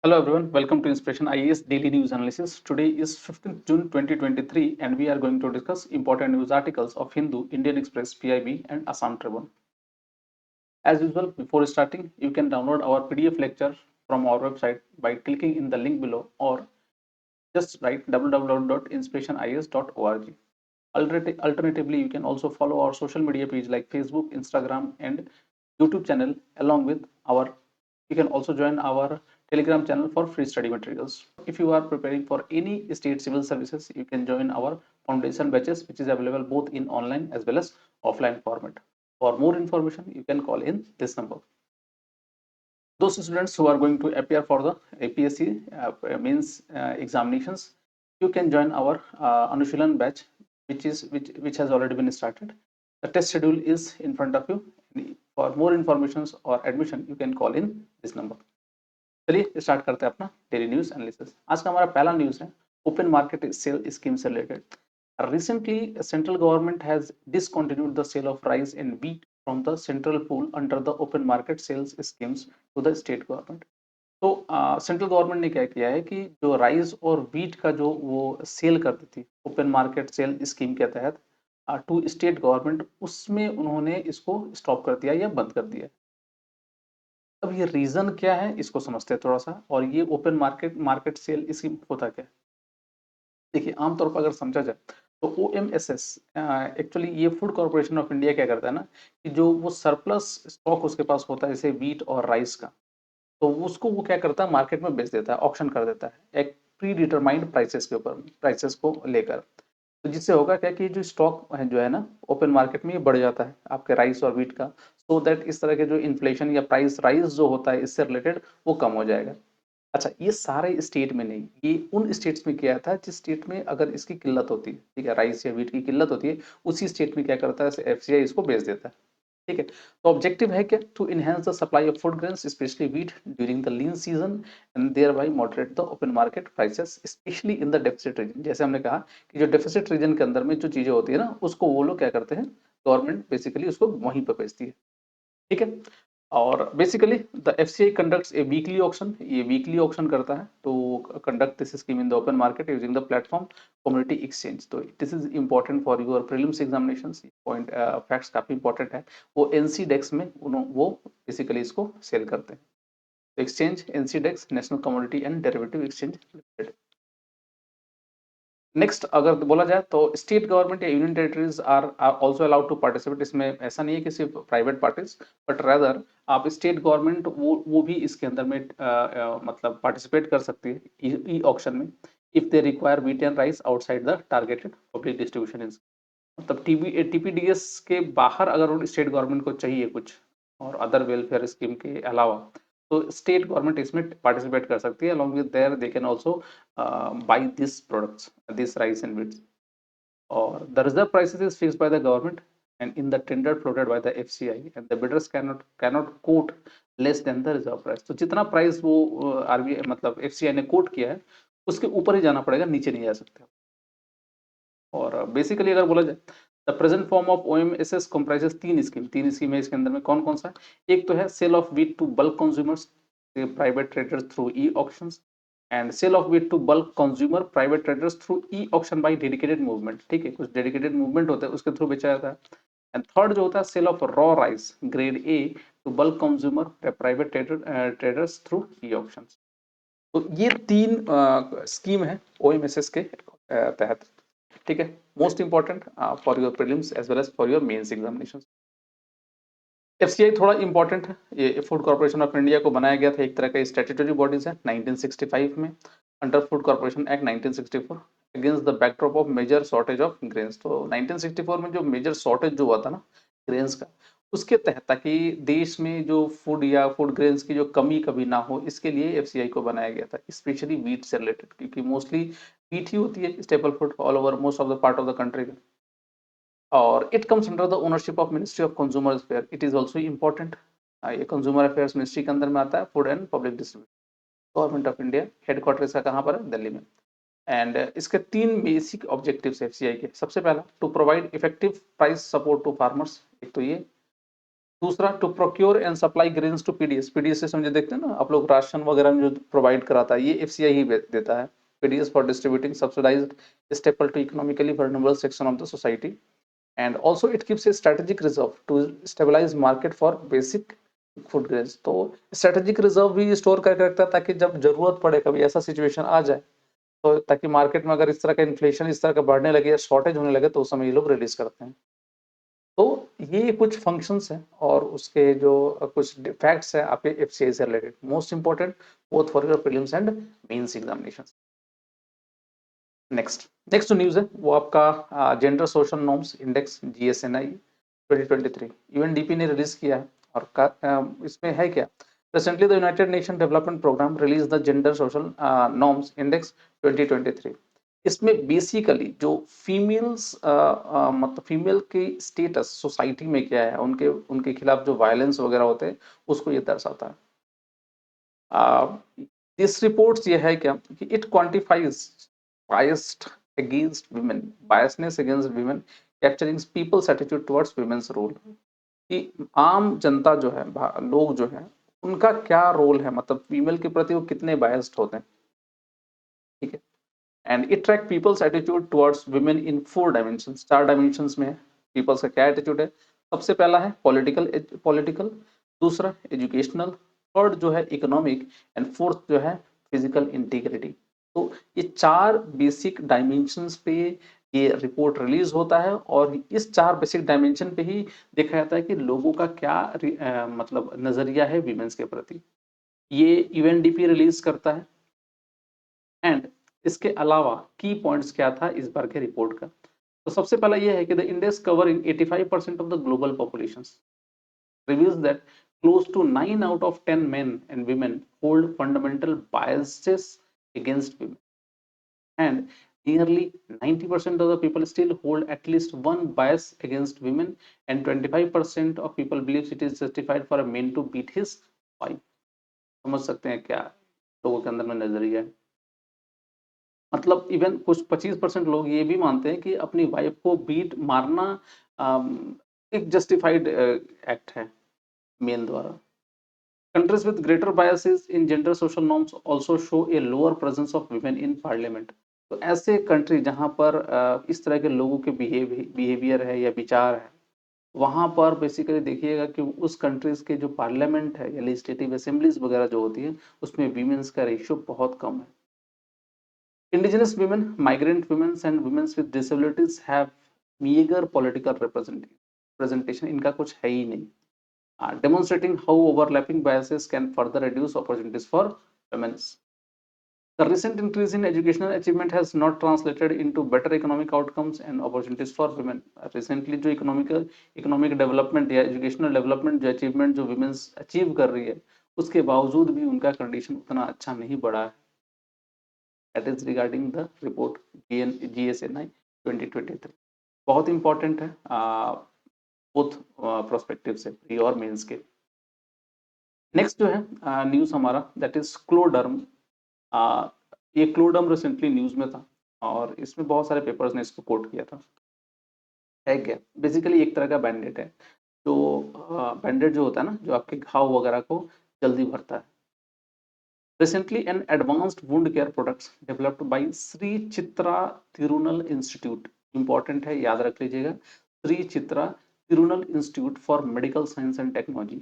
Hello everyone, welcome to Inspiration IAS Daily News Analysis. Today is 15th June 2023 and we are going to discuss important news articles of Hindu, Indian Express, PIB and Assam Tribune. As usual, before starting, you can download our PDF lecture from our website by clicking in the link below or just write www.inspirationias.org. Alternatively, you can also follow our social media page like Facebook, Instagram and YouTube channel along with our you can also join our Telegram channel for free study materials. If you are preparing for any state civil services, you can join our foundation batches, which is available both in online as well as offline format. For more information, you can call in this number. Those students who are going to appear for the APSC means examinations, you can join our Anushilan batch, which has already been started. The test schedule is in front of you. For more information or admission, you can call in this number. चलिए start करते हैं अपना daily news analysis. आज का हमारा पहला news है open market cell scheme से related. Recently, central government has discontinued the sale of rice and wheat from the central pool under the open market sales schemes to the state government. तो central government ने क्या किया है कि जो rice और wheat का जो वो सेल करती थी ओपन मार्केट सेल स्कीम के तहत टू स्टेट गवर्नमेंट, उसमें उन्होंने इसको स्टॉप कर दिया या बंद कर दिया। अब ये रीजन क्या है इसको समझते हैं थोड़ा सा, और ये ओपन मार्केट सेल स्कीम होता क्या है। देखिए आमतौर पर अगर समझा जाए तो OMSS एक्चुअली ये फूड कॉर्पोरेशन ऑफ इंडिया क्या करता है ना कि जो वो सरप्लस स्टॉक उसके पास होता है जैसे व्हीट और राइस का, तो उसको वो क्या करता है मार्केट में बेच देता है, ऑक्शन कर देता है एक प्री डिटरमाइंड प्राइसेस के ऊपर, प्राइसेस को लेकर। तो जिससे होगा क्या कि जो स्टॉक है जो है ना ओपन मार्केट में ये बढ़ जाता है आपके राइस और व्हीट का, सो दैट इस तरह के जो इन्फ्लेशन या प्राइस राइज जो होता है इससे रिलेटेड वो कम हो जाएगा। अच्छा, ये सारे स्टेट में नहीं, ये उन स्टेट्स में किया था जिस स्टेट में अगर इसकी किल्लत होती है, ठीक है, राइस या व्हीट की किल्लत होती है, उसी स्टेट में क्या करता है FCI इसको बेच देता है। ठीक है, तो ऑब्जेक्टिव है क्या, to enhance the supply of food grains specially wheat during the lean season and thereby moderate the open market prices specially in the deficit region. जैसे हमने कहा कि जो डेफिसिट रीजन के अंदर में जो चीजें होती है ना उसको वो लोग क्या करते हैं, गवर्नमेंट बेसिकली उसको वहीं पर बेचती है। ठीक है, और basically the FCI conducts a weekly auction, ये वीकली ऑक्शन करता है to conduct this scheme in the open market using the platform community exchange. तो this is important for your prelims examinations, point facts काफी important है। वो NCDEX में वो basically इसको सेल करते हैं। Exchange NCDEX national commodity and derivative exchange limited. Next अगर बोला जाए तो स्टेट गवर्नमेंट या union territories are also allowed to participate. इसमें ऐसा नहीं है कि सिर्फ प्राइवेट पार्टीज, बट रादर आप स्टेट गवर्नमेंट वो भी इसके अंदर में मतलब पार्टिसिपेट कर सकती है ई ऑक्शन में if they require wheat and rice outside the targeted public distribution in. मतलब TPDS के बाहर अगर स्टेट गवर्नमेंट को चाहिए कुछ और अदर वेलफेयर स्कीम के अलावा, तो स्टेट गवर्नमेंट इसमें पार्टिसिपेट कर सकती है। along with there they can also buy these products, this rice and wheat, or the reserve prices is fixed by the government and in the tender floated by the FCI and the bidders cannot quote less than the reserve price। तो जितना price वो RBI मतलब FCI ने coat किया है उसके ऊपर ही जाना पड़ेगा, नीचे नहीं जा सकते। और बेसिकली अगर बोला जाए the present form of OMSS comprises तीन स्कीम है इसके अंदर में। कौन कौन सा? एक तो है sale of wheat to bulk consumers private traders through E auctions, and sale of wheat to bulk consumer private traders through E auction by dedicated movement. ठीक है, कुछ डेडिकेटेड मूवमेंट होता है उसके थ्रू बेचा जाता है। एंड थर्ड जो होता है sale of raw rice grade A to bulk consumer private traders through E auctions. तो ये तीन स्कीम है OMSS के तहत। ठीक है, most important for your prelims as well as for your mains examinations. FCI थोड़ा इंपॉर्टेंट है, ये फूड कॉर्पोरेशन ऑफ इंडिया को बनाया गया था, एक तरह का स्टैट्यूटरी बॉडीज है 1965 में under food corporation act 1964 against the backdrop of major shortage of grains. तो 1964 में जो मेजर शॉर्टेज जो हुआ था ना ग्रेन्स का, उसके तहत ताकि देश में जो फूड या फूड ग्रेन्स की जो कमी कभी ना हो, इसके लिए FCI को बनाया गया था, स्पेशली व्हीट से रिलेटेड, क्योंकि मोस्टली व्हीट ही होती है staple food all over most of the part of the country में। और it comes under the ownership of ministry of consumer affair. It is also important, ये कंज्यूमर अफेयर्स मिनिस्ट्री के अंदर में आता है, food and public distribution, government of India. Headquarter इसका कहाँ पर है? दिल्ली में। एंड इसके तीन बेसिक ऑब्जेक्टिव्स FCI के। सबसे पहला to provide effective price support to farmers, एक तो ये। दूसरा, to procure and supply grains to PDS. PDS से समझे, देखते हैं ना आप लोग, राशन वगैरह में जो प्रोवाइड कराता है ये एफसीआई ही देता है। PDS for distributing subsidized staple to economically vulnerable section of the society, and also it keeps a strategic reserve to stabilize market for basic food grains. तो स्ट्रेटेजिक रिजर्व भी स्टोर करके रखता है ताकि जब जरूरत पड़े, कभी ऐसा सिचुएशन आ जाए, तो ताकि मार्केट में अगर इस तरह का इन्फ्लेशन इस तरह का बढ़ने लगे या शॉर्टेज होने लगे तो उस समय ये लोग रिलीज करते हैं। तो ये कुछ फंक्शंस हैं और उसके जो कुछ फैक्ट्स हैं आपके एफसीआई से related, most important both for your prelims and mains examination. Next news है वो आपका gender social norms index GSNI 2023 UNDP ने रिलीज किया है। और इसमें है क्या, recently the United Nation Development Programme release the gender social norms index 2023। इसमें बेसिकली जो फीमेल्स मतलब फीमेल की स्टेटस सोसाइटी में क्या है, उनके उनके खिलाफ जो वायलेंस वगैरह होते हैं उसको ये दर्शाता है। दिस रिपोर्ट्स ये है क्या कि it quantifies biased against women, biasness against women, capturing people's attitude towards women's role। कि आम जनता जो है, लोग जो है, उनका क्या रोल है, मतलब फीमेल के प्रति वो कितने बायस्ड होते हैं, ठीक है। And it track people's attitude towards women in 4 dimensions, 4 dimensions में पीपल्स का क्या एटीट्यूड है। सबसे पहला है पॉलिटिकल, दूसरा एजुकेशनल, थर्ड जो है इकोनॉमिक, एंड फोर्थ जो है फिजिकल इंटीग्रिटी। तो ये 4 बेसिक डायमेंशंस पे ये रिपोर्ट रिलीज होता है और इस 4 बेसिक डायमेंशन पे ही देखा जाता है कि लोगों का क्या मतलब नजरिया है विमेंस के प्रति। ये यूएनडीपी रिलीज करता है। एंड इसके अलावा की पॉइंट्स क्या था इस बार के रिपोर्ट का, तो सबसे पहला यह है कि the index covering 85% of the global population reveals that close to 9 out of 10 men and women hold fundamental biases against women, and nearly 90% of the people still hold at least one bias against women, and 25% of people believes it is justified for a man to beat his wife। समझ सकते हैं क्या लोगों के अंदर में नजरिया है। मतलब इवन कुछ 25% लोग ये भी मानते हैं कि अपनी वाइफ को बीट मारना एक जस्टिफाइड एक्ट है मेन द्वारा। Countries with greater biases in gender social norms also show a lower presence of women in parliament। तो ऐसे कंट्री जहां पर इस तरह के लोगों के बिहेवियर है या विचार है, वहां पर बेसिकली देखिएगा कि उस कंट्रीज के जो पार्लियामेंट है या लेजिस्लेटिव असेंबलीज वगैरह जो होती है उसमें वीमेंस का रेशियो बहुत कम है। Indigenous women, migrant women and women with disabilities have meager political representation। इनका कुछ है ही नहीं। Demonstrating how overlapping biases can further reduce opportunities for women। The recent increase in educational achievement has not translated into better economic outcomes and opportunities for women। Recently जो economic development या educational development जो achievement जो women achieve कर रही है, उसके बावजूद भी उनका condition उतना अच्छा नहीं बढ़ा है। That is regarding the report GSNI 2023। बहुत इंपॉर्टेंट है बोथ प्रोस्पेक्टिव से, प्री और मेंस के। नेक्स्ट जो है न्यूज हमारा दैट इज क्लोडर्म। ये क्लोडर्म रिसेंटली न्यूज में था और इसमें बहुत सारे पेपर्स ने इसको कोट किया था। है क्या, बेसिकली एक तरह का बैंडेड है, जो बैंडेड जो होता है ना, जो आपके घाव वगैरह को जल्दी भरता है। Recently, an advanced wound care products developed by Sri Chitra Tirunal Institute, important है, याद रख लीजिएगा, Sri Chitra Tirunal Institute for Medical Science and Technology,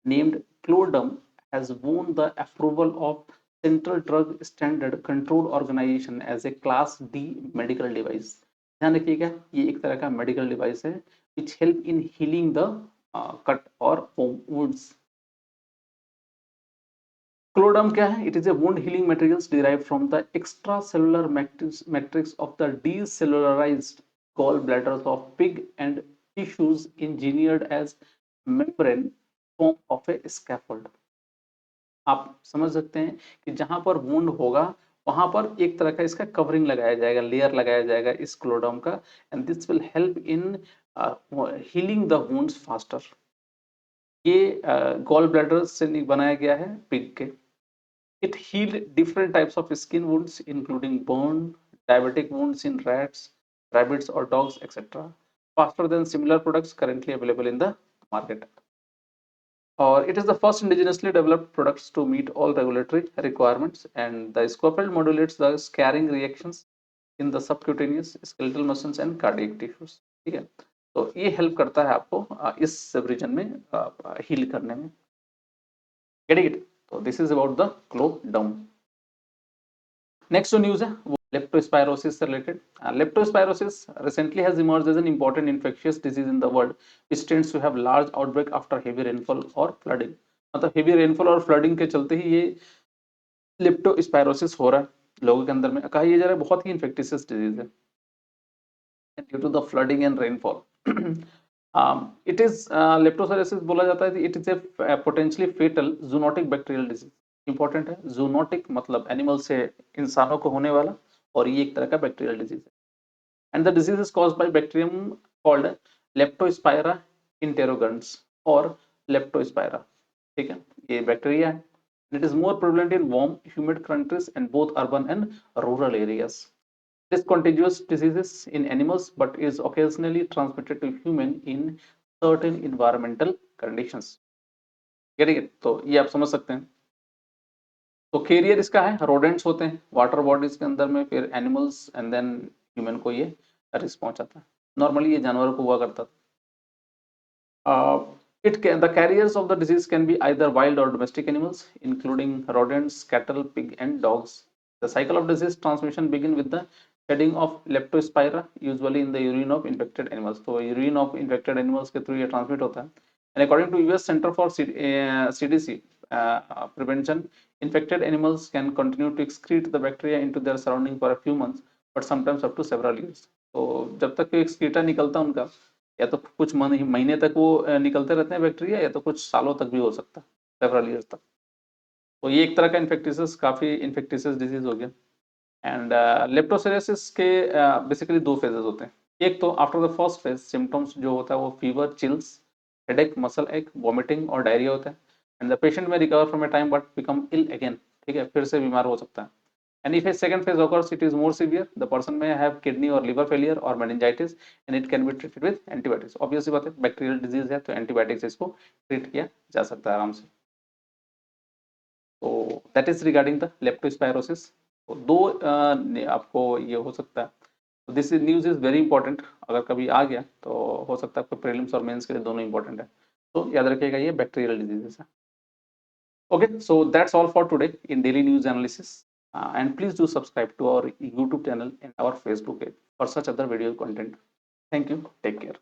named Clodum, has won the approval of Central Drug Standard Control Organization as a Class D medical device। ध्यान रखिएगा, ये एक तरह का मेडिकल डिवाइस है which help in healing the cut or wounds। क्लोडम क्या है? It is a wound healing materials derived from the extracellular matrix of the decellularized gallbladders of pig and tissues engineered as membrane form of a scaffold। आप समझ सकते हैं कि जहां पर wound होगा वहां पर एक तरह का इसका कवरिंग लगाया जाएगा, लेयर लगाया जाएगा इस क्लोडम का, and this will help in healing the wounds faster. ये गॉल ब्लैडर से बनाया गया है पिग के। It healed different types of skin wounds, including burn, diabetic wounds in rats, rabbits, or dogs, etc., faster than similar products currently available in the market। or it is the first indigenously developed products to meet all regulatory requirements, and the Scofeld modulates the scarring reactions in the subcutaneous skeletal muscles and cardiac tissues. ठीक है, तो ये help करता है आपको इस सब reason में हील करने में. Getting it? तो this is about the close down. नेक्स्ट जो न्यूज है वो leptospirosis से related. Leptospirosis recently has emerged as an important infectious disease in the world, which tends to have large outbreak after heavy rainfall or flooding. मतलब heavy rainfall और flooding के चलते ही ये leptospirosis हो रहा है लोगों के अंदर में. कहा यह जा रहा है बहुत ही infectious disease है due to the flooding and rainfall. It is leptospirosis बोला जाता है. It is a potentially fatal zoonotic bacterial disease. Important है. जूनोटिक मतलब एनिमल से इंसानों को होने वाला, और ये एक तरह का बैक्टीरियल डिजीज है. And the disease is caused by bacterium called leptospira interrogans और लेप्टोस्पाइरा. ठीक है, ये बैक्टीरिया है. It is more prevalent in warm humid countries and both urban and rural areas. This contagious diseases in animals but is occasionally transmitted to human in certain environmental conditions. Getting it? तो ये आप समझ सकते हैं. तो career इसका है rodents होते हैं वाटर बॉडीज के अंदर में, फिर एनिमल्स एंड देन ह्यूमन को ये रिस्क पहुंचाता है. नॉर्मली ये जानवरों को हुआ करता था. The carriers of the disease can be either wild or domestic animals, including rodents, cattle, pig, and dogs. The cycle of disease transmission begin with the shedding of leptospira, usually in the urine of infected animals. तो urine of infected animals के through ये transmit होता है. And according to US Center for CDC prevention, infected animals can continue to excrete the bacteria into their surrounding for a few months, but sometimes up to several years. तो जब तक excreta निकलता है उनका, या तो कुछ महीने तक वो निकलते रहते हैं बैक्टीरिया, या तो कुछ सालों तक भी हो सकता है, सेवरल ईयर्स तक. तो ये एक तरह का इन्फेक्टियस, काफी इन्फेक्टियस डिजीज हो गया. एंड लेप्टोस्पाइरोसिस के बेसिकली दो फेजेस होते हैं. एक तो after the first phase symptoms जो होता है वो fever, chills, headache, muscle ache, vomiting और डायरिया होता है. And the patient may recover from a time but become ill again. ठीक है, फिर से बीमार हो सकता है. And if a second phase occurs, it is more severe. The person may have kidney or liver failure or meningitis, and it can be treated with antibiotics. Obvious बात है, बैक्टीरियल डिजीज है तो एंटीबायोटिक्स इसको treat किया जा सकता है आराम से. तो that is regarding the leptospirosis. तो दो आपको ये हो सकता है. This is news is very important. अगर कभी आ गया तो हो सकता है आपको प्रीलिम्स और मेंस के लिए दोनों इंपॉर्टेंट है. तो याद रखिएगा ये बैक्टीरियल डिजीजेस है. Okay, so that's all for today in daily news analysis. And please do subscribe to our YouTube channel and our Facebook page for such other video content. Thank you. Take care.